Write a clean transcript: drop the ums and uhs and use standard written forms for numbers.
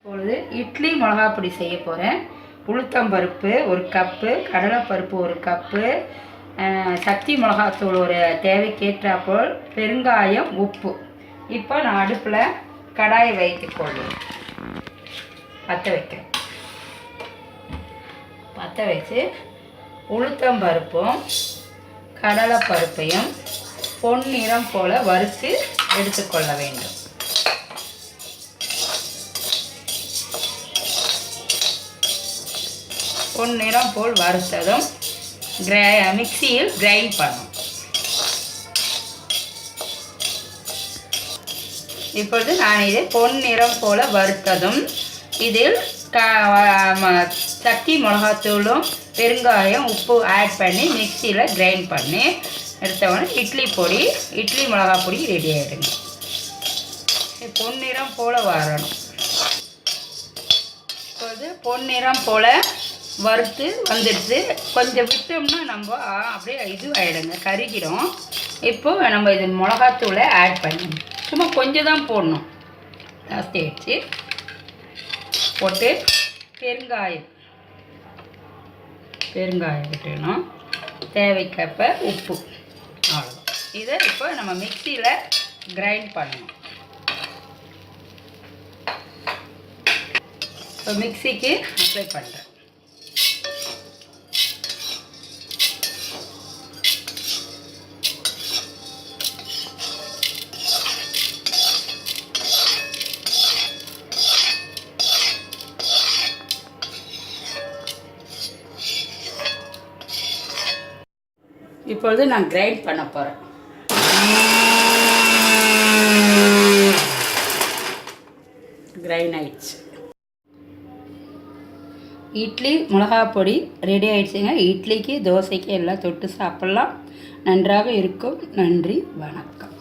இப்பொழுது இட்லி மிளகா பொடி செய்ய போகிறேன். உளுத்தம்பருப்பு ஒரு கப்பு, கடலைப்பருப்பு ஒரு கப்பு, சக்தி மிளகாத்தூள் ஒரு தேவைக்கேற்றாப்போல், பெருங்காயம், உப்பு. இப்போ நான் அடுப்பில் கடாயை வைத்துக்கொள்வேன். பற்ற வைக்கிறேன். பற்ற வச்சு உளுத்தம்பருப்பும் கடலைப்பருப்பையும் பொன்னிறம் போல் வறுத்து எடுத்துக்கொள்ள வேண்டும். பொன்னிறம் போல் வறுத்ததும் மிக்சியில் கிரைண்ட் பண்ணும். இப்பொழுது நான் இதை பொன்னிறம் போல் வறுத்ததும் இதில் சக்தி மிளகாத்தூளும் பெருங்காயம் உப்பு ஆட் பண்ணி மிக்சியில் கிரைண்ட் பண்ணி எடுத்தவொடனே இட்லி பொடி, இட்லி மிளகா பொடி ரெடி ஆகிடுங்க. பொன்னிறம் போல் வரணும். இப்போது பொன்னிறம் போல் வறுத்து வந்துடுச்சு. கொஞ்சம் விட்டோம்னா நம்ம அப்படியே இது ஆகிடுங்க, கருகிடும். இப்போது நம்ம இது மிளகாத்தூளை ஆட் பண்ணணும். சும்மா கொஞ்சம் தான் போடணும், ஜாஸ்தி ஆகிடுச்சு. போட்டு பெருங்காயம் விட்டுணும். தேவைக்கப்ப உப்பு, அவ்வளோதான். இதை இப்போ நம்ம மிக்சியில் கிரைண்ட் பண்ணணும். இப்போ மிக்சிக்கு அப்ளை பண்ணுறேன். இப்பொழுது நான் கிரைண்ட் பண்ண போகிறேன். கிரைண்ட் ஆயிடுச்சு. இட்லி மிளகா பொடி ரெடி ஆயிடுச்சுங்க. இட்லிக்கு, தோசைக்கு எல்லாம் தொட்டு சாப்பிட்லாம். நன்றாக இருக்கும். நன்றி, வணக்கம்.